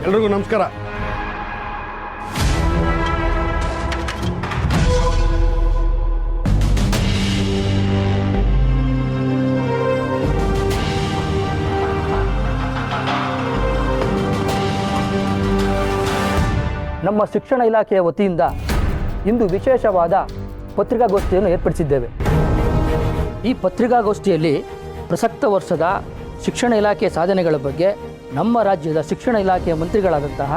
ಎಲ್ರಿಗೂ ನಮಸ್ಕಾರ. ನಮ್ಮ ಶಿಕ್ಷಣ ಇಲಾಖೆಯ ವತಿಯಿಂದ ಇಂದು ವಿಶೇಷವಾದ ಪತ್ರಿಕಾಗೋಷ್ಠಿಯನ್ನು ಏರ್ಪಡಿಸಿದ್ದೇವೆ. ಈ ಪತ್ರಿಕಾಗೋಷ್ಠಿಯಲ್ಲಿ ಪ್ರಸಕ್ತ ವರ್ಷದ ಶಿಕ್ಷಣ ಇಲಾಖೆಯ ಸಾಧನೆಗಳ ಬಗ್ಗೆ ನಮ್ಮ ರಾಜ್ಯದ ಶಿಕ್ಷಣ ಇಲಾಖೆಯ ಮಂತ್ರಿಗಳಾದಂತಹ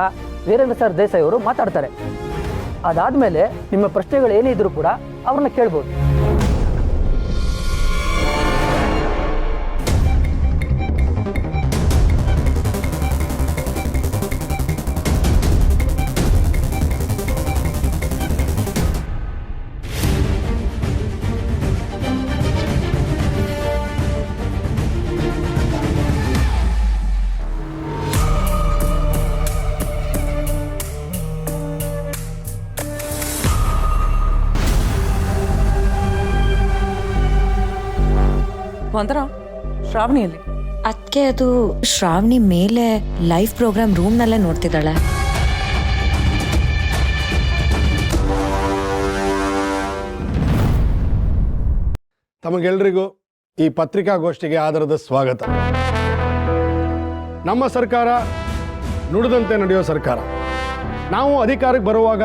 ವೀರೇಂದ್ರ ಸರ್ ದೇಸಾಯಿ ಅವರು ಮಾತಾಡ್ತಾರೆ. ಅದಾದಮೇಲೆ ನಿಮ್ಮ ಪ್ರಶ್ನೆಗಳು ಏನೇ ಇದ್ರೂ ಕೂಡ ಅವ್ರನ್ನ ಕೇಳ್ಬೋದು. ಒಂಥರ ಶ್ರಾವಣಿಯಲ್ಲಿ ಅದಕ್ಕೆ ಅದು ಶ್ರಾವಣಿ ಮೇಲೆ ಲೈವ್ ಪ್ರೋಗ್ರಾಮ್ ರೂಮ್ನಲ್ಲೇ ನೋಡ್ತಿದ್ದಾಳೆ. ತಮಗೆಲ್ರಿಗೂ ಈ ಪತ್ರಿಕಾಗೋಷ್ಠಿಗೆ ಆಧಾರದ ಸ್ವಾಗತ. ನಮ್ಮ ಸರ್ಕಾರ ನುಡಿದಂತೆ ನಡೆಯೋ ಸರ್ಕಾರ. ನಾವು ಅಧಿಕಾರಕ್ಕೆ ಬರುವಾಗ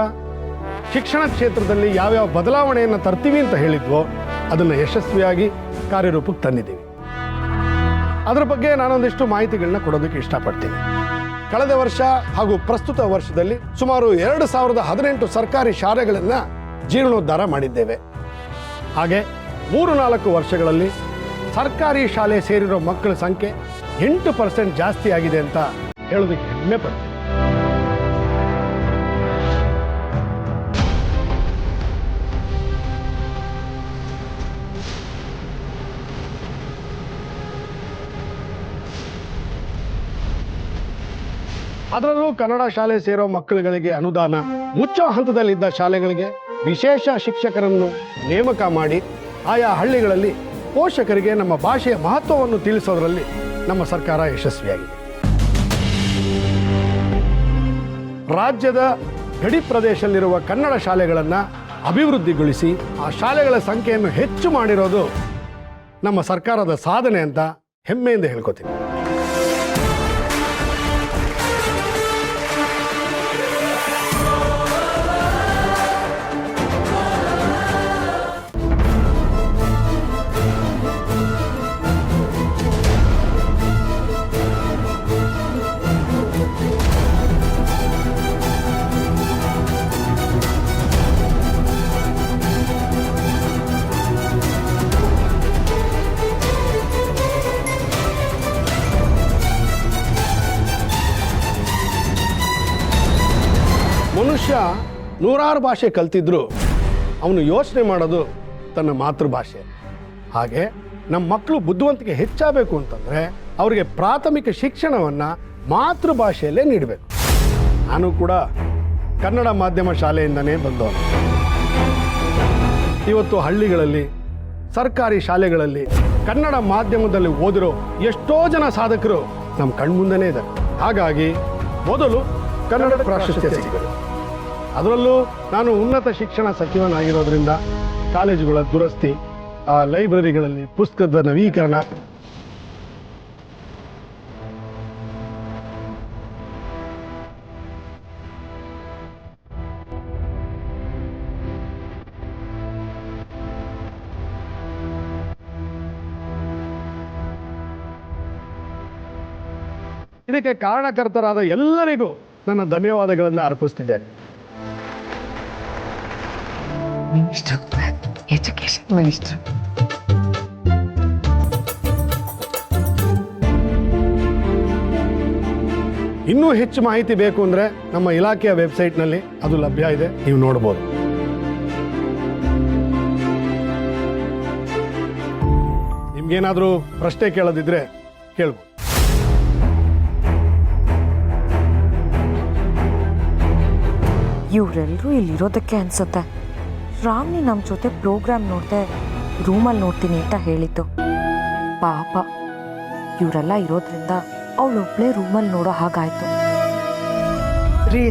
ಶಿಕ್ಷಣ ಕ್ಷೇತ್ರದಲ್ಲಿ ಯಾವ್ಯಾವ ಬದಲಾವಣೆಯನ್ನು ತರ್ತೀವಿ ಅಂತ ಹೇಳಿದ್ವೋ ಅದನ್ನು ಯಶಸ್ವಿಯಾಗಿ ಕಾರ್ಯರೂಪಕ್ಕೆ ತಂದಿದ್ದೀವಿ. ಅದರ ಬಗ್ಗೆ ನಾನೊಂದಿಷ್ಟು ಮಾಹಿತಿಗಳನ್ನ ಕೊಡೋದಕ್ಕೆ ಇಷ್ಟಪಡ್ತೀನಿ. ಕಳೆದ ವರ್ಷ ಹಾಗೂ ಪ್ರಸ್ತುತ ವರ್ಷದಲ್ಲಿ ಸುಮಾರು 2018 ಸರ್ಕಾರಿ ಶಾಲೆಗಳನ್ನು ಜೀರ್ಣೋದ್ಧಾರ ಮಾಡಿದ್ದೇವೆ. ಹಾಗೆ 3-4 ವರ್ಷಗಳಲ್ಲಿ ಸರ್ಕಾರಿ ಶಾಲೆ ಸೇರಿರೋ ಮಕ್ಕಳ ಸಂಖ್ಯೆ 8% ಜಾಸ್ತಿ ಆಗಿದೆ ಅಂತ ಹೇಳೋದಕ್ಕೆ ಹೆಮ್ಮೆ ಪಡ್ತೀನಿ. ಅದರಲ್ಲೂ ಕನ್ನಡ ಶಾಲೆ ಸೇರೋ ಮಕ್ಕಳುಗಳಿಗೆ ಅನುದಾನ, ಮುಚ್ಚೋ ಹಂತದಲ್ಲಿದ್ದ ಶಾಲೆಗಳಿಗೆ ವಿಶೇಷ ಶಿಕ್ಷಕರನ್ನು ನೇಮಕ ಮಾಡಿ ಆಯಾ ಹಳ್ಳಿಗಳಲ್ಲಿ ಪೋಷಕರಿಗೆ ನಮ್ಮ ಭಾಷೆಯ ಮಹತ್ವವನ್ನು ತಿಳಿಸೋದರಲ್ಲಿ ನಮ್ಮ ಸರ್ಕಾರ ಯಶಸ್ವಿಯಾಗಿದೆ. ರಾಜ್ಯದ ಗಡಿ ಪ್ರದೇಶದಲ್ಲಿರುವ ಕನ್ನಡ ಶಾಲೆಗಳನ್ನು ಅಭಿವೃದ್ಧಿಗೊಳಿಸಿ ಆ ಶಾಲೆಗಳ ಸಂಖ್ಯೆಯನ್ನು ಹೆಚ್ಚು ಮಾಡಿರೋದು ನಮ್ಮ ಸರ್ಕಾರದ ಸಾಧನೆ ಅಂತ ಹೆಮ್ಮೆಯಿಂದ ಹೇಳ್ಕೊತೀನಿ. ಮನುಷ್ಯ 100 ಭಾಷೆ ಕಲ್ತಿದ್ರು ಅವನು ಯೋಚನೆ ಮಾಡೋದು ತನ್ನ ಮಾತೃಭಾಷೆ. ಹಾಗೆ ನಮ್ಮ ಮಕ್ಕಳು ಬುದ್ಧಿವಂತಿಕೆ ಹೆಚ್ಚಾಗಬೇಕು ಅಂತಂದರೆ ಅವರಿಗೆ ಪ್ರಾಥಮಿಕ ಶಿಕ್ಷಣವನ್ನು ಮಾತೃಭಾಷೆಯಲ್ಲೇ ನೀಡಬೇಕು. ನಾನು ಕೂಡ ಕನ್ನಡ ಮಾಧ್ಯಮ ಶಾಲೆಯಿಂದನೇ ಬಂದವನು. ಇವತ್ತು ಹಳ್ಳಿಗಳಲ್ಲಿ ಸರ್ಕಾರಿ ಶಾಲೆಗಳಲ್ಲಿ ಕನ್ನಡ ಮಾಧ್ಯಮದಲ್ಲಿ ಓದಿರೋ ಎಷ್ಟೋ ಜನ ಸಾಧಕರು ನಮ್ಮ ಕಣ್ಮುಂದನೇ ಇದ್ದಾರೆ. ಹಾಗಾಗಿ ಮೊದಲು ಕನ್ನಡ ಪ್ರಾಶಸ್ತ್ಯ ಸಿಗಬೇಕು. ಅದರಲ್ಲೂ ನಾನು ಉನ್ನತ ಶಿಕ್ಷಣ ಸಚಿವನಾಗಿರೋದ್ರಿಂದ ಕಾಲೇಜುಗಳ ದುರಸ್ತಿ, ಲೈಬ್ರರಿಗಳಲ್ಲಿ ಪುಸ್ತಕದ ನವೀಕರಣ, ಇದಕ್ಕೆ ಕಾರಣಕರ್ತರಾದ ಎಲ್ಲರಿಗೂ ನನ್ನ ಧನ್ಯವಾದಗಳನ್ನು ಅರ್ಪಿಸ್ತಿದ್ದೇನೆ. ಎಜುಕೇಶನ್ ಮಿನಿಸ್ಟರ್ ಇನ್ನೂ ಹೆಚ್ಚು ಮಾಹಿತಿ ಬೇಕು ಅಂದರೆ ನಮ್ಮ ಇಲಾಖೆಯ ವೆಬ್ಸೈಟ್ನಲ್ಲಿ ಅದು ಲಭ್ಯ ಇದೆ, ನೀವು ನೋಡ್ಬೋದು. ನಿಮ್ಗೇನಾದರೂ ಪ್ರಶ್ನೆ ಕೇಳೋದಿದ್ರೆ ಕೇಳ್ಬೋದು. ಇವರೆಲ್ಲರೂ ಇಲ್ಲಿರೋದಕ್ಕೆ ಅನ್ಸುತ್ತೆ. ರಾಮ್ನಿ ನಮ್ಮ ಜೊತೆ ಪ್ರೋಗ್ರಾಮ್ ನೋಡ್ದೆ ರೂಮಲ್ಲಿ ನೋಡ್ತೀನಿ ಅಂತ ಹೇಳಿದ್ದು. ಪಾಪ ಇವರೆಲ್ಲ ಇರೋದ್ರಿಂದ ಅವಳೊಬ್ಳೇ ರೂಮಲ್ಲಿ ನೋಡೋ ಹಾಗಾಯ್ತು. ರೀ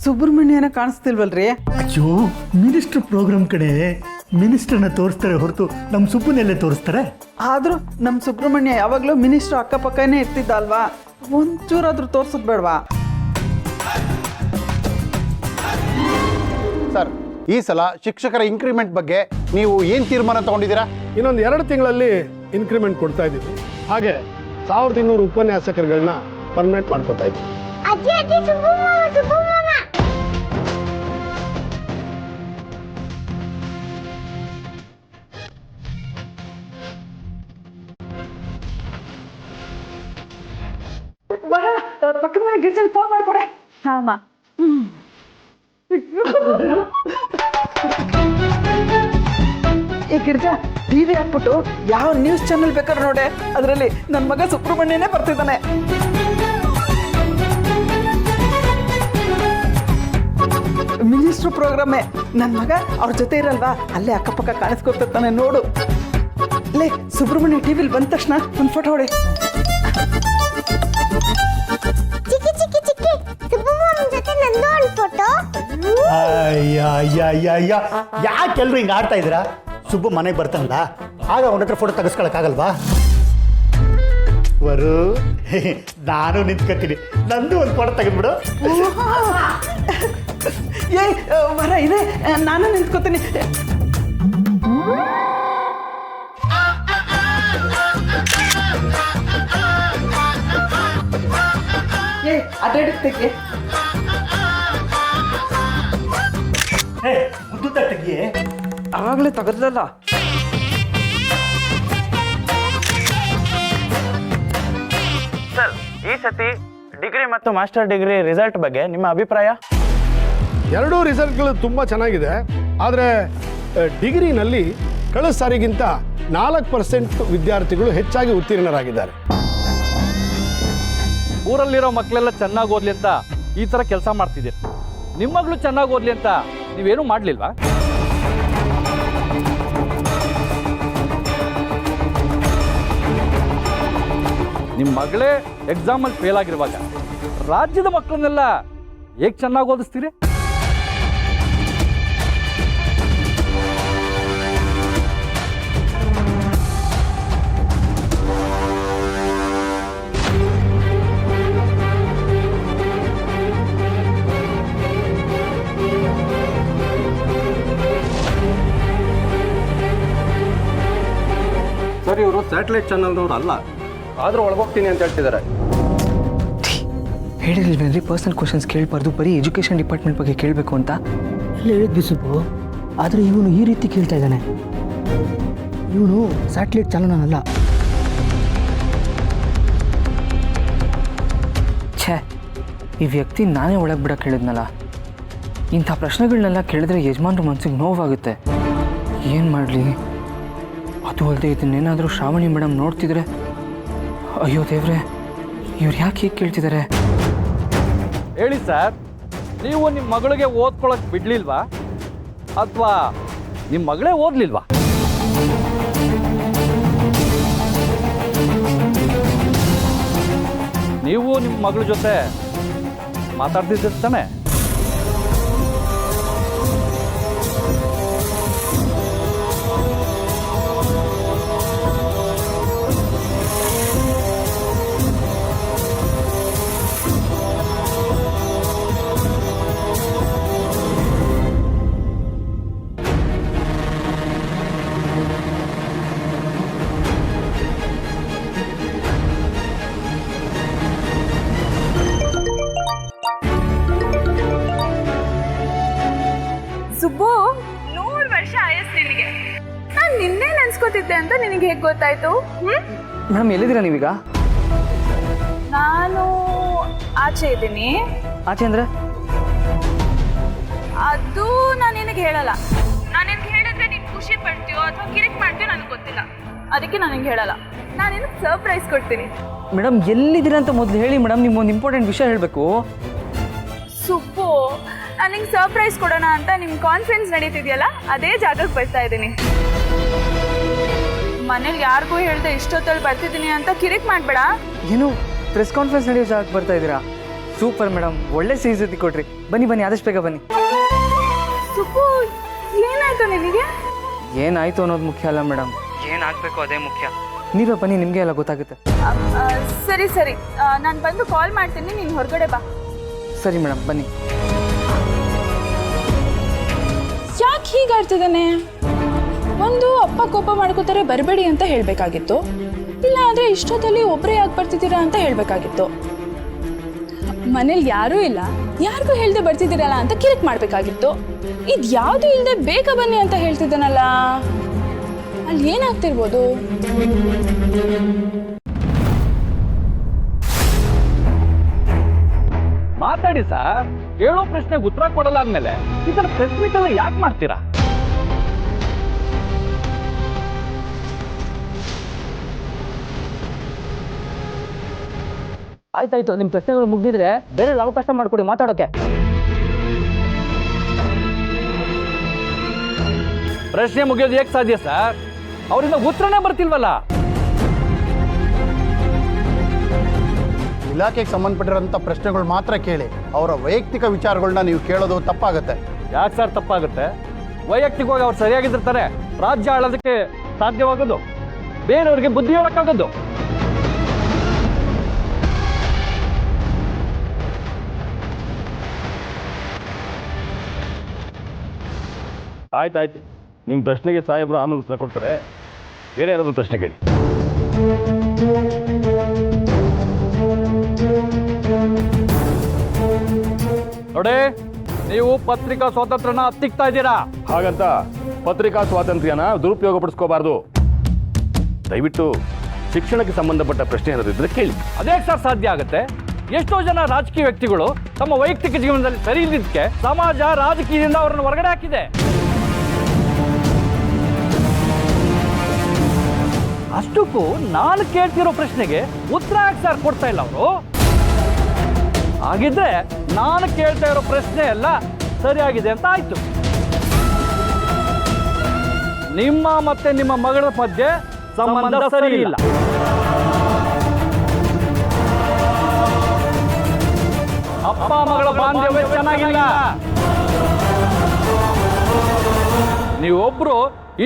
ಸುಬ್ರಹ್ಮಣ್ಯನ ಕಾಣಿಸ್ತಿಲ್ವಲ್ರಿ? ಅಯ್ಯೋ ಮಿನಿಸ್ಟರ್ ಪ್ರೋಗ್ರಾಮ್ ಕಡೆ ಮಿನಿಸ್ಟರ್ನ ತೋರಿಸ್ತಾರೆ ಹೊರತು ನಮ್ಮ ಸುಬ್ಬನೆಲ್ಲೇ ತೋರಿಸ್ತಾರೆ. ಆದ್ರೂ ನಮ್ಮ ಸುಬ್ರಹ್ಮಣ್ಯ ಯಾವಾಗಲೂ ಮಿನಿಸ್ಟ್ರು ಅಕ್ಕಪಕ್ಕನೇ ಇರ್ತಿದ್ದ ಅಲ್ವಾ? ಒಂಚೂರಾದ್ರೂ ತೋರ್ಸೋದು ಬೇಡವಾ? ಸರ್, ಈ ಸಲ ಶಿಕ್ಷಕರ ಇಂಕ್ರಿಮೆಂಟ್ ಬಗ್ಗೆ ನೀವು ಏನು ತೀರ್ಮಾನ ತಗೊಂಡಿದ್ದೀರಾ? ಇನ್ನೊಂದು 2 ತಿಂಗಳಲ್ಲಿ ಇನ್ಕ್ರಿಮೆಂಟ್ ಕೊಡ್ತಾ ಇದ್ದೀವಿ. ಹಾಗೆ 1200 ಉಪನ್ಯಾಸಕರುಗಳನ್ನ ಪರ್ಮನೆಂಟ್ ಮಾಡ್ಕೊತಾ ಇದ್ದೀವಿ. ಏ ಗಿರ್ಜಾ, ಟಿವಿ ಹಾಕ್ಬಿಟ್ಟು ಯಾವ ನ್ಯೂಸ್ ಚಾನೆಲ್ ಬೇಕಾದ್ರೂ ನೋಡೆ, ಅದರಲ್ಲಿ ನನ್ನ ಮಗ ಸುಬ್ರಹ್ಮಣ್ಯನೇ ಬರ್ತಿದ್ದಾನೆ. ಮಿನಿಸ್ಟ್ರು ಪ್ರೋಗ್ರಾಮೇ. ನನ್ನ ಮಗ ಅವ್ರ ಜೊತೆ ಇರಲ್ವಾ, ಅಲ್ಲೇ ಅಕ್ಕಪಕ್ಕ ಕಾಣಿಸ್ಕೊತಿರ್ತಾನೆ ನೋಡು. ಲೇ ಸುಬ್ರಹ್ಮಣ್ಯ ಟಿವಿಲಿ ಬಂದ ತಕ್ಷಣ ಒಂದು ಫೋಟೋ ಹೊಡೆ. ಯಾಕೆಲ್ರು ಹಿಂಗೆ ಆಡ್ತಾ ಇದ್ದೀರಾ? ಸುಬ್ಬು ಮನೆಗೆ ಬರ್ತಾನಲ್ಲ, ಆಗ ಅವನ ಹತ್ರ ಫೋಟೋ ತೆಗೆಸ್ಕೊಳಕ್ಕಾಗಲ್ವಾ? ವರು ನಾನು ನಿಂತ್ಕೊತೀನಿ, ನಂದು ಒಂದು ಫೋಟೋ ತೆಗೆದ್ಬಿಡು. ಏ ವರ ಇದೆ, ನಾನು ನಿಂತ್ಕೋತೀನಿ. ಏ ಅಡ್ಡಾಡಕ್ಕೆ ಮುದ್ದು ತೆಗಿಯೇ. ಅವಾಗಲೇ ತಗದ್ಲಲ್ಲ. ಸರ್, ಈ ಸತಿ ಡಿಗ್ರಿ ಮತ್ತು ಮಾಸ್ಟರ್ ಡಿಗ್ರಿ ರಿಸಲ್ಟ್ ಬಗ್ಗೆ ನಿಮ್ಮ ಅಭಿಪ್ರಾಯ? 2 ರಿಸಲ್ಟ್ಗಳು ತುಂಬ ಚೆನ್ನಾಗಿದೆ. ಆದರೆ ಡಿಗ್ರಿನಲ್ಲಿ ಕಳೆದ ಸಾರಿಗಿಂತ 4% ವಿದ್ಯಾರ್ಥಿಗಳು ಹೆಚ್ಚಾಗಿ ಉತ್ತೀರ್ಣರಾಗಿದ್ದಾರೆ. ಊರಲ್ಲಿರೋ ಮಕ್ಕಳೆಲ್ಲ ಚೆನ್ನಾಗಿ ಓದಲಿ ಅಂತ ಈ ಥರ ಕೆಲಸ ಮಾಡ್ತಿದ್ದೀರಿ. ನಿಮ್ಮ ಮಗಳು ಚೆನ್ನಾಗಿ ಓದಲಿ ಅಂತ ನೀವೇನು ಮಾಡಲಿಲ್ವಾ? ನಿಮ್ಮ ಮಗಳೇ ಎಕ್ಸಾಮಲ್ಲಿ ಫೇಲ್ ಆಗಿರುವಾಗ ರಾಜ್ಯದ ಮಕ್ಕಳನ್ನೆಲ್ಲ ಹೇಗೆ ಚೆನ್ನಾಗಿ ಓದಿಸ್ತೀರಿ? ಸರ್, ಇವರು ಸ್ಯಾಟಲೈಟ್ ಚಾನಲ್ನವ್ರು ಅಲ್ಲ, ಆದರೂ ಒಳಗೋಗ್ತೀನಿ ಅಂತ ಹೇಳ್ತಿದ್ದಾರೆ. ಹೇಳಿಲ್ವೇನ್ರಿ ಪರ್ಸನಲ್ ಕ್ವಶನ್ಸ್ ಕೇಳಬಾರ್ದು, ಬರೀ ಎಜುಕೇಷನ್ ಡಿಪಾರ್ಟ್ಮೆಂಟ್ ಬಗ್ಗೆ ಕೇಳಬೇಕು ಅಂತ ಎಲ್ಲ ಹೇಳಿದ್ವಿ ಸುಬ್ಬು. ಆದರೆ ಇವನು ಈ ರೀತಿ ಕೇಳ್ತಾ ಇದ್ದಾನೆ. ಇವನು ಸ್ಯಾಟಲೈಟ್ ಚಾನಲ್ ಛೇ, ಈ ವ್ಯಕ್ತಿ ನಾನೇ ಒಳಗೆ ಬಿಡಕ್ಕೆ ಹೇಳಿದ್ನಲ್ಲ. ಇಂಥ ಪ್ರಶ್ನೆಗಳನ್ನೆಲ್ಲ ಕೇಳಿದ್ರೆ ಯಜಮಾನ್ರ ಮನಸ್ಸಿಗೆ ನೋವಾಗುತ್ತೆ. ಏನು ಮಾಡಲಿ? ಅದು ಅಲ್ಲದೆ ಇದನ್ನೇನಾದರೂ ಶ್ರಾವಣಿ ಮೇಡಮ್ ನೋಡ್ತಿದ್ರೆ, ಅಯ್ಯೋ ದೇವ್ರೆ, ಇವ್ರು ಯಾಕೆ ಹೀಗೆ ಕೇಳ್ತಿದ್ದಾರೆ? ಹೇಳಿ ಸರ್, ನೀವು ನಿಮ್ಮ ಮಗಳಿಗೆ ಓದ್ಕೊಳಕ್ಕೆ ಬಿಡ್ಲಿಲ್ವಾ ಅಥವಾ ನಿಮ್ಮ ಮಗಳೇ ಓದ್ಲಿಲ್ವಾ? ನೀವು ನಿಮ್ಮ ಮಗಳ ಜೊತೆ ಮಾತಾಡ್ತಿದ್ದಾನೆ. ಸುಬ್ಬು, 100 ವರ್ಷ ಆಯಸ್ ನಿನಗೆ. ನಾನು ನಿನ್ನೆ ನೆನ್ಸ್ಕೊತಿದ್ದೆ ಅಂತ ನಿನಗೆ ಹೇಗೆ ಗೊತ್ತಾಯ್ತು? ಮೇಡಮ್, ಎಲ್ಲಿದ್ದೀರಾ ನೀವೀಗ? ನಾನು ಆಚೆ ಇದ್ದೀನಿ. ಆಚೆ ಅಂದರೆ? ಅದು ನಾನು ನಿನಗೆ ಹೇಳಲ್ಲ. ನಾನು ನಿನಗೆ ಹೇಳಿದ್ರೆ ನೀನು ಖುಷಿ ಪಡ್ತೀಯೋ ಅಥವಾ ಕಿರಿಕ್ ಮಾಡ್ತೀಯೋ ನನಗೆ ಗೊತ್ತಿಲ್ಲ. ಅದಕ್ಕೆ ನಾನು ನಿನಗೆ ಹೇಳಲ್ಲ. ನಾನು ನಿನಗೆ ಸರ್ಪ್ರೈಸ್ ಕೊಡ್ತೀನಿ. ಮೇಡಮ್, ಎಲ್ಲಿದ್ದೀರಾ ಅಂತ ಮೊದಲು ಹೇಳಿ ಮೇಡಮ್. ನಿಮ್ಗೊಂದು ಇಂಪಾರ್ಟೆಂಟ್ ವಿಷಯ ಹೇಳಬೇಕು. ಸುಬ್ಬು, ನಾನು ನಿಂಗೆ ಸರ್ಪ್ರೈಸ್ ಕೊಡೋಣ ಅಂತ ನಿಮ್ಮ ಕಾನ್ಫರೆನ್ಸ್ ನಡೀತಿದೆಯಲ್ಲ, ಅದೇ ಜಾಗಕ್ಕೆ ಬರ್ತಾ ಇದ್ದೀನಿ. ಮನೇಲಿ ಯಾರಿಗೂ ಹೇಳ್ದೆ ಇಷ್ಟೊತ್ತಲ್ಲಿ ಬರ್ತಿದ್ದೀನಿ ಅಂತ ಕಿರಿಕ್ ಮಾಡಬೇಡ. ಏನು ಪ್ರೆಸ್ ಕಾನ್ಫರೆನ್ಸ್ ನಡೆಯೋ ಜಾಗಕ್ಕೆ ಬರ್ತಾ ಇದ್ದೀರಾ? ಸೂಪರ್ ಮೇಡಮ್, ಒಳ್ಳೆ ಸಿಹಿ ಕೊಟ್ರಿ. ಬನ್ನಿ ಬನ್ನಿ, ಆದಷ್ಟು ಬೇಗ ಬನ್ನಿ. ಸುಬ್ಬು, ಏನಾಯ್ತು ನಿನಗೆ? ಏನಾಯ್ತು ಅನ್ನೋದು ಮುಖ್ಯ ಅಲ್ಲ ಮೇಡಮ್, ಏನಾಗಬೇಕು ಅದೇ ಮುಖ್ಯ. ನೀವೇ ಬನ್ನಿ, ನಿಮಗೆ ಎಲ್ಲ ಗೊತ್ತಾಗುತ್ತೆ. ಸರಿ ಸರಿ, ನಾನು ಬಂದು ಕಾಲ್ ಮಾಡ್ತೀನಿ, ನೀನು ಹೊರಗಡೆ ಬಾ. ಸರಿ ಮೇಡಮ್, ಬನ್ನಿ. ಯಾಕೆ ಹೀಗಾಡ್ತಿದ್ದಾನೆ? ಒಂದು ಅಪ್ಪ ಕೋಪ ಮಾಡ್ಕೋತಾರೆ ಬರಬೇಡಿ ಅಂತ ಹೇಳಬೇಕಾಗಿತ್ತು, ಇಲ್ಲ ಆದರೆ ಇಷ್ಟೊತ್ತಲ್ಲಿ ಒಬ್ಬರೇ ಯಾಕೆ ಬರ್ತಿದ್ದೀರಾ ಅಂತ ಹೇಳಬೇಕಾಗಿತ್ತು. ಮನೇಲಿ ಯಾರೂ ಇಲ್ಲ, ಯಾರಿಗೂ ಹೇಳ್ದೆ ಬರ್ತಿದ್ದೀರಲ್ಲ ಅಂತ ಕಿರಿಕ್ ಮಾಡಬೇಕಾಗಿತ್ತು. ಇದು ಯಾವುದು ಇಲ್ಲದೆ ಬೇಗ ಬನ್ನಿ ಅಂತ ಹೇಳ್ತಿದ್ದಾನಲ್ಲ, ಅಲ್ಲಿ ಏನಾಗ್ತಿರ್ಬೋದು? ಮಾತಾಡಿ ಸರ್, ಕೇಳೋ ಪ್ರಶ್ನೆಗೆ ಉತ್ತರ ಕೊಡಲಾದ್ಮೇಲೆ ಇದರ ಪ್ರೆಸ್ ಮೀಟ್ ಎಲ್ಲ ಯಾಕೆ ಮಾಡ್ತೀರಾ? ಆಯ್ತಾಯ್ತು, ನಿಮ್ಮ ಪ್ರಶ್ನೆಗಳು ಮುಗಿದಿದ್ರೆ ಬೇರೆ ಅವಕಾಶ ಮಾಡಿಕೊಡಿ ಮಾತಾಡೋಕ್ಕೆ. ಪ್ರಶ್ನೆ ಮುಗಿಯೋದು ಹೇಗೆ ಸಾಧ್ಯ ಸರ್? ಅವರಿಂದ ಉತ್ತರನೇ ಬರ್ತಿಲ್ವಲ್ಲ. ಇಲಾಖೆಗೆ ಸಂಬಂಧಪಟ್ಟಿರೋಂಥ ಪ್ರಶ್ನೆಗಳು ಮಾತ್ರ ಕೇಳಿ, ಅವರ ವೈಯಕ್ತಿಕ ವಿಚಾರಗಳನ್ನ ನೀವು ಕೇಳೋದು ತಪ್ಪಾಗುತ್ತೆ. ಯಾಕೆ ಸರ್ ತಪ್ಪಾಗುತ್ತೆ? ವೈಯಕ್ತಿಕವಾಗಿ ಅವ್ರು ಸರಿಯಾಗಿದ್ದಿರ್ತಾರೆ, ರಾಜ್ಯ ಆಳೋದಕ್ಕೆ ಸಾಧ್ಯವಾಗೋದು, ಬೇರೆಯವ್ರಿಗೆ ಬುದ್ಧಿ ಹೇಳೋಕ್ಕಾಗೋದು. ಆಯ್ತಾಯ್ತು, ನಿಮ್ಮ ಪ್ರಶ್ನೆಗೆ ಸಾಹೇಬರು ಆಮೇಲೆ ಉತ್ತರ ಕೊಡ್ತಾರೆ. ಬೇರೆ ಏನಾದರೂ ಪ್ರಶ್ನೆ ಕೇಳಿ. ನೋಡಿ, ನೀವು ಪತ್ರಿಕಾ ಸ್ವಾತಂತ್ರ್ಯನ ಹತ್ತಿಕ್ತಾ ಇದ್ದೀರಾ. ಹಾಗಂತ ಪತ್ರಿಕಾ ಸ್ವಾತಂತ್ರ್ಯನ ದುರುಪಯೋಗ ಪಡಿಸ್ಕೋಬಾರ್ದು. ದಯವಿಟ್ಟು ಶಿಕ್ಷಣಕ್ಕೆ ಸಂಬಂಧಪಟ್ಟ ಪ್ರಶ್ನೆ ಏನಾದಿದ್ರೆ ಕೇಳಿ. ಅದೇ ಸರ್ ಸಾಧ್ಯ ಆಗುತ್ತೆ. ಎಷ್ಟೋ ಜನ ರಾಜಕೀಯ ವ್ಯಕ್ತಿಗಳು ತಮ್ಮ ವೈಯಕ್ತಿಕ ಜೀವನದಲ್ಲಿ ಸರಿ ಇಲ್ಲದಕ್ಕೆ ಸಮಾಜ ರಾಜಕೀಯದಿಂದ ಅವರನ್ನು ಹೊರಗಡೆ ಹಾಕಿದೆ. ಅಷ್ಟಕ್ಕೂ ನಾನು ಕೇಳ್ತಿರೋ ಪ್ರಶ್ನೆಗೆ ಉತ್ತರ ಯಾಕೆ ಸರ್ ಕೊಡ್ತಾ ಇಲ್ಲ ಅವರು? ಹಾಗಿದ್ರೆ ನಾನು ಕೇಳ್ತಾ ಇರೋ ಪ್ರಶ್ನೆ ಎಲ್ಲ ಸರಿಯಾಗಿದೆ ಅಂತ ಆಯ್ತು. ನಿಮ್ಮ ಮತ್ತೆ ನಿಮ್ಮ ಮಗಳ ಮಧ್ಯೆ ಸಂಬಂಧ ಸರಿ ಇಲ್ಲ. ಅಪ್ಪ ಮಗಳ ಬಾಂಧವ್ಯ ಚೆನ್ನಾಗಿಲ್ಲ. ನೀವೊಬ್ರು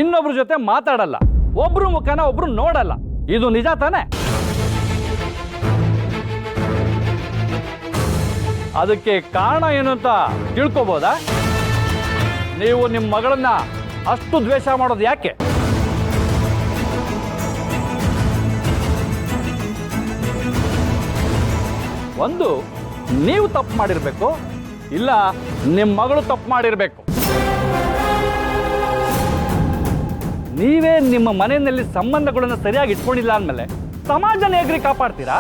ಇನ್ನೊಬ್ರ ಜೊತೆ ಮಾತಾಡಲ್ಲ, ಒಬ್ರು ಮುಖನ ಒಬ್ರು ನೋಡಲ್ಲ. ಇದು ನಿಜ ತಾನೆ? ಅದಕ್ಕೆ ಕಾರಣ ಏನು ಅಂತ ತಿಳ್ಕೊಬೋದಾ? ನೀವು ನಿಮ್ಮ ಮಗಳನ್ನ ಅಷ್ಟು ದ್ವೇಷ ಮಾಡೋದು ಯಾಕೆ? ಒಂದು, ನೀವು ತಪ್ಪು ಮಾಡಿರ್ಬೇಕು, ಇಲ್ಲ ನಿಮ್ಮ ಮಗಳು ತಪ್ಪು ಮಾಡಿರ್ಬೇಕು. ನೀವೇ ನಿಮ್ಮ ಮನೆಯಲ್ಲಿ ಸಂಬಂಧಗಳನ್ನು ಸರಿಯಾಗಿ ಇಟ್ಕೊಂಡಿಲ್ಲ ಅಂದಮೇಲೆ ಸಮಾಜನ ಹೇಗ್ರಿ ಕಾಪಾಡ್ತೀರಾ?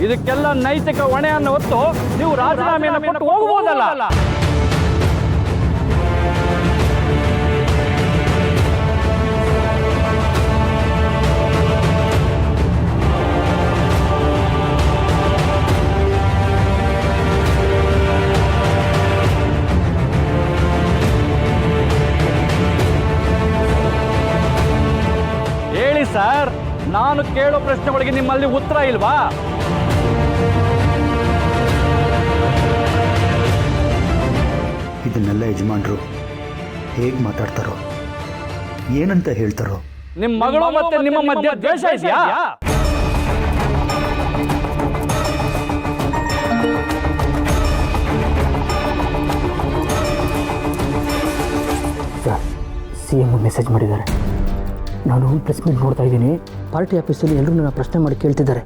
ಇದಕ್ಕೆಲ್ಲ ನೈತಿಕ ಹೊಣೆಯನ್ನು ಹೊತ್ತು ನೀವು ರಾಜೀನಾಮೆಯನ್ನು ಕೊಟ್ಟು ಹೋಗಬಹುದಲ್ಲ. ಹೇಳಿ ಸರ್, ನಾನು ಕೇಳೋ ಪ್ರಶ್ನೆಗಳಿಗೆ ನಿಮ್ಮಲ್ಲಿ ಉತ್ತರ ಇಲ್ವಾ? ಇದನ್ನೆಲ್ಲ ಯಜಮಾನ್ರು ಹೇಗೆ ಮಾತಾಡ್ತಾರೋ, ಏನಂತ ಹೇಳ್ತಾರೋ? ನಿಮ್ಮ ಮಗಳು ಮತ್ತೆ ನಿಮ್ಮ ಮಧ್ಯೆ ದ್ವೇಷ ಇದೆಯಾ? ಸರ್, CM ಮೆಸೇಜ್ ಮಾಡಿದ್ದಾರೆ. ನಾನು ಪ್ರೆಸ್ ಮೀಟ್ ನೋಡ್ತಾ ಇದ್ದೀನಿ. ಪಾರ್ಟಿ ಆಫೀಸಲ್ಲಿ ಎಲ್ಲರೂ ನನ್ನ ಪ್ರಶ್ನೆ ಮಾಡಿ ಕೇಳ್ತಿದ್ದಾರೆ.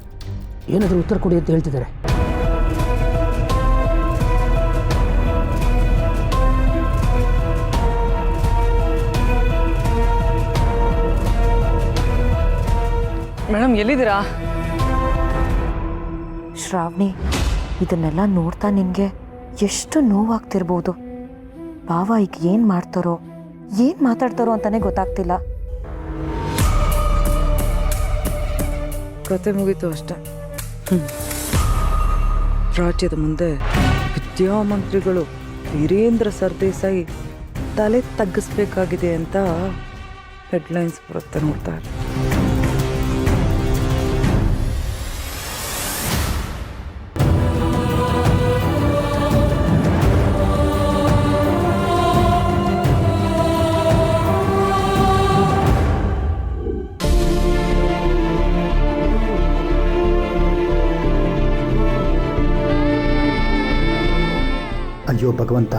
ಏನಾದರೂ ಉತ್ತರ ಕೊಡಿ ಅಂತ ಹೇಳ್ತಿದ್ದಾರೆ. ಮೇಡಮ್ ಎಲ್ಲಿದ್ದೀರಾ? ಶ್ರಾವಣಿ, ಇದನ್ನೆಲ್ಲ ನೋಡ್ತಾ ನಿನಗೆ ಎಷ್ಟು ನೋವಾಗ್ತಿರ್ಬೋದು. ಭಾವ ಈಗ ಏನು ಮಾಡ್ತಾರೋ, ಏನು ಮಾತಾಡ್ತಾರೋ ಅಂತಲೇ ಗೊತ್ತಾಗ್ತಿಲ್ಲ. ಕತೆ ಮುಗೀತು ಅಷ್ಟೆ. ರಾಜ್ಯದ ಮುಂದೆ ವಿದ್ಯಾಮಂತ್ರಿಗಳು ವೀರೇಂದ್ರ ಸರ್ದೇಸಾಯಿ ತಲೆ ತಗ್ಗಿಸ್ಬೇಕಾಗಿದೆ ಅಂತ ಹೆಡ್ಲೈನ್ಸ್ ಬರುತ್ತೆ, ನೋಡ್ತಾ ಇರಿ. ಭಗವಂತ,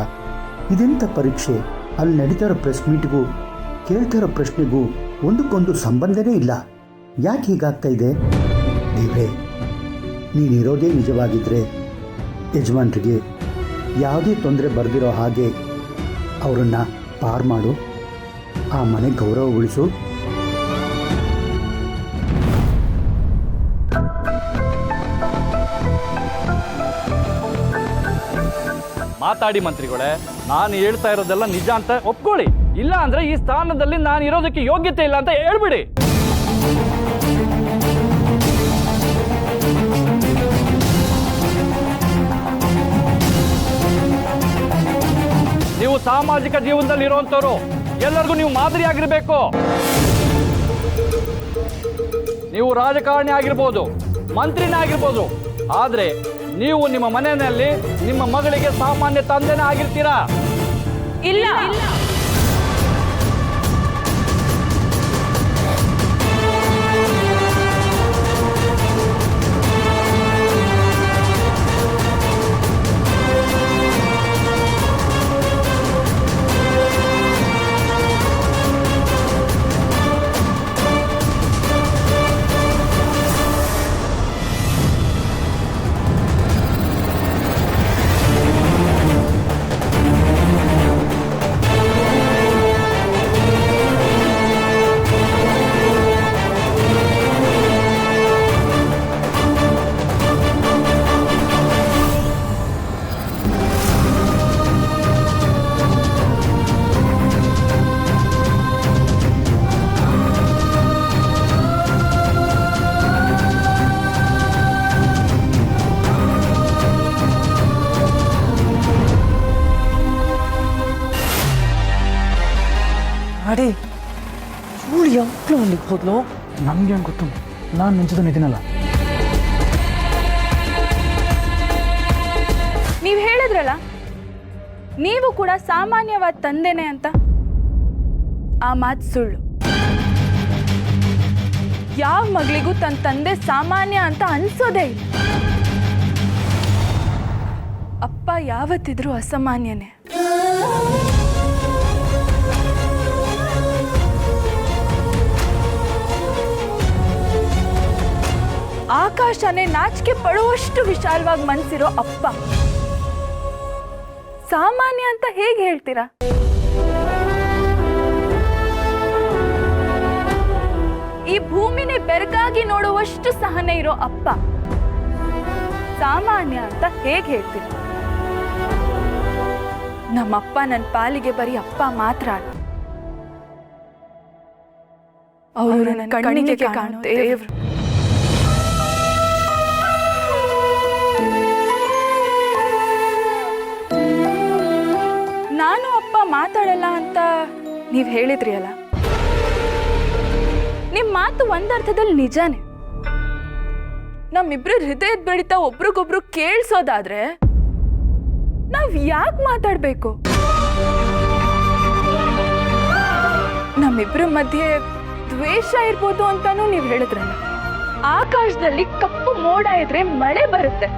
ಇದೆಂಥ ಪರೀಕ್ಷೆ? ಅಲ್ಲಿ ನಡೀತಾರೋ ಪ್ರೆಸ್ ಮೀಟ್ಗೂ ಕೇಳ್ತಾರೋ ಪ್ರಶ್ನೆಗೂ ಒಂದಕ್ಕೊಂದು ಸಂಬಂಧನೇ ಇಲ್ಲ. ಯಾಕೆ ಹೀಗಾಗ್ತಾ ಇದೆ? ದೇವ್ರೇ, ನೀನಿರೋದೇ ನಿಜವಾಗಿದ್ದರೆ ಯಜಮಾನ್ರಿಗೆ ಯಾವುದೇ ತೊಂದರೆ ಬರೆದಿರೋ ಹಾಗೆ ಅವರನ್ನು ಪಾರು ಮಾಡು, ಆ ಮನೆ ಗೌರವ ಉಳಿಸು. ಮಾತಾಡಿ ಮಂತ್ರಿಗಳೇ, ನಾನು ಹೇಳ್ತಾ ಇರೋದೆಲ್ಲ ನಿಜ ಅಂತ ಒಪ್ಕೊಳ್ಳಿ. ಇಲ್ಲ ಅಂದ್ರೆ ಈ ಸ್ಥಾನದಲ್ಲಿ ನಾನು ಇರೋದಕ್ಕೆ ಯೋಗ್ಯತೆ ಇಲ್ಲ ಅಂತ ಹೇಳ್ಬಿಡಿ. ನೀವು ಸಾಮಾಜಿಕ ಜೀವನದಲ್ಲಿ ಇರುವಂತವ್ರು, ಎಲ್ಲರಿಗೂ ನೀವು ಮಾದರಿ ಆಗಿರ್ಬೇಕು. ನೀವು ರಾಜಕಾರಣಿ ಆಗಿರ್ಬೋದು, ಮಂತ್ರಿನೇ ಆಗಿರ್ಬೋದು, ಆದ್ರೆ ನೀವು ನಿಮ್ಮ ಮನೆಯಲ್ಲಿ ನಿಮ್ಮ ಮಗಳಿಗೆ ಸಾಮಾನ್ಯ ತಂದೆನೇ ಆಗಿರ್ತೀರಾ. ಇಲ್ಲ, ಅಡಿ ಇವಳು ಯಾವಳು ಅಲ್ಲಿಗೆ ಹೋದ್ಲು? ನಮ್ಗೆ ಏನು ಗೊತ್ತು? ನಾನು ನಿಂಚದನ್ನ ಇದೀನಲ್ಲ. ನೀವು ಹೇಳಿದ್ರಲ್ಲ ನೀವು ಕೂಡ ಸಾಮಾನ್ಯವಾದ ತಂದೆನೇ ಅಂತ. ಆ ಮಾತು ಸುಳ್ಳು. ಯಾವ ಮಗಳಿಗೂ ತನ್ನ ತಂದೆ ಸಾಮಾನ್ಯ ಅಂತ ಅನ್ಸೋದೇ ಇಲ್ಲ. ಅಪ್ಪ ಯಾವತ್ತಿದ್ರೂ ಅಸಾಮಾನ್ಯನೇ. ಆಕಾಶನೇ ನಾಚಿಕೆ ಪಡುವಷ್ಟು ವಿಶಾಲವಾಗಿ ಮನಸ್ಸಿರೋ ಅಪ್ಪ ಸಾಮಾನ್ಯ ಅಂತ ಹೇಗೆ ಹೇಳ್ತೀರಾ? ಈ ಭೂಮಿನೇ ಬೆರಗಾಗಿ ನೋಡುವಷ್ಟು ಸಹನೆ ಇರೋ ಅಪ್ಪ ಸಾಮಾನ್ಯ ಅಂತ ಹೇಗೆ ಹೇಳ್ತೀರಾ? ನಮ್ಮಪ್ಪ ನನ್ನ ಪಾಲಿಗೆ ಬರೀ ಅಪ್ಪ ಮಾತ್ರ ಅಲ್ಲ, ಅವರು ನನ್ನ ಕಣ್ಣಿಗೆ ಕಾಣೋ ದೇವ್ರು. ನಾನು ಅಪ್ಪ ಮಾತಾಡಲ್ಲ ಅಂತ ನೀವು ಹೇಳಿದ್ರಿ ಅಲ್ಲ, ನಿಮ್ಮ ಮಾತು ಒಂದರ್ಥದಲ್ಲಿ ನಿಜಾನೇ. ನಮ್ಮಿಬ್ರು ಹೃದಯದ ಬಡಿತ ಒಬ್ರಿಗೊಬ್ರು ಕೇಳಿಸೋದಾದ್ರೆ ನಾವ್ ಯಾಕೆ ಮಾತಾಡ್ಬೇಕು? ನಮ್ಮಿಬ್ರ ಮಧ್ಯೆ ದ್ವೇಷ ಇರ್ಬೋದು ಅಂತಾನೂ ನೀವು ಹೇಳಿದ್ರಲ್ಲ. ಆಕಾಶದಲ್ಲಿ ಕಪ್ಪು ಮೋಡ ಇದ್ರೆ ಮಳೆ ಬರುತ್ತೆ,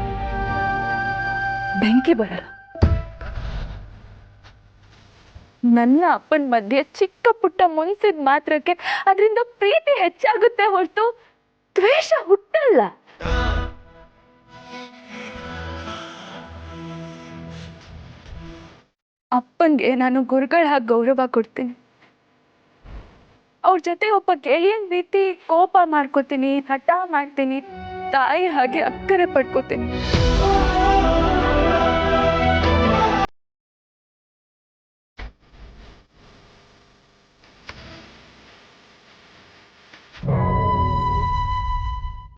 ಬೆಂಕಿ ಬರಲ್ಲ. ನನ್ನ ಅಪ್ಪನ ಮಧ್ಯೆ ಚಿಕ್ಕ ಪುಟ್ಟ ಮುನ್ಸಿದ ಮಾತ್ರಕ್ಕೆ ಅದರಿಂದ ಪ್ರೀತಿ ಹೆಚ್ಚಾಗುತ್ತೆ ಹೊರತು ದ್ವೇಷ ಹುಟ್ಟಲ್ಲ. ಅಪ್ಪನ್ಗೆ ನಾನು ಗುರುಗಳ ಹಾಗೆ ಗೌರವ ಕೊಡ್ತೀನಿ. ಅವ್ರ ಜೊತೆ ಒಬ್ಬ ಗೆಳೆಯನ್ ರೀತಿ ಕೋಪ ಮಾಡ್ಕೋತೀನಿ, ಹಠ ಮಾಡ್ತೀನಿ, ತಾಯಿ ಹಾಗೆ ಅಕ್ಕರೆ ಪಡ್ಕೋತೀನಿ.